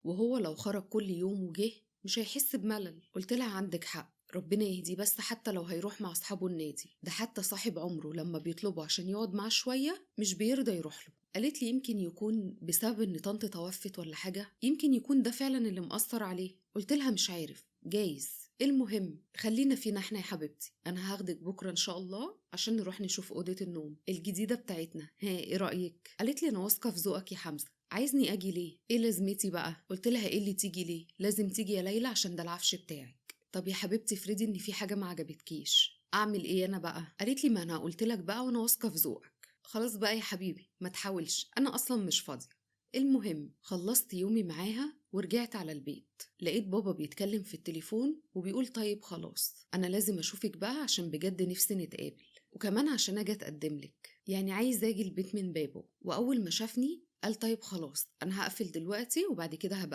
وهو لو خرج كل يوم وجه مش هيحس بملل. قلت لها عندك حق، ربنا يهديه، بس حتى لو هيروح مع أصحابه النادي ده حتى صاحب عمره لما بيطلبه عشان يقعد معاه شوية مش بيرضى يروح له. قالت لي يمكن يكون بسبب إن طنط توفت ولا حاجة، يمكن يكون ده فعلا اللي مأثر عليه. قلت لها مش عارف، جايز. المهم خلينا فينا احنا يا حبيبتي، انا هاخدك بكره ان شاء الله عشان نروح نشوف اوضه النوم الجديده بتاعتنا. ها ايه رايك؟ قالت لي انا واثقه في ذوقك يا حمزه. عايزني اجي ليه؟ ايه لازمتي بقى؟ قلت لها ايه اللي تيجي ليه؟ لازم تيجي يا ليلى عشان ده العفش بتاعك. طب يا حبيبتي افرضي ان في حاجه ما عجبتكيش، اعمل ايه انا بقى؟ قالت لي ما انا قلت لك بقى وانا واثقه في ذوقك. خلاص بقى يا حبيبي ما تحاولش، انا اصلا مش فاضيه. المهم خلصت يومي معاها ورجعت على البيت، لقيت بابا بيتكلم في التليفون وبيقول طيب خلاص انا لازم اشوفك بقى عشان بجد نفسي نتقابل، وكمان عشان اجي اتقدم لك، يعني عايز اجي البيت من بابه. واول ما شافني قال طيب خلاص انا هقفل دلوقتي وبعد كده هبقى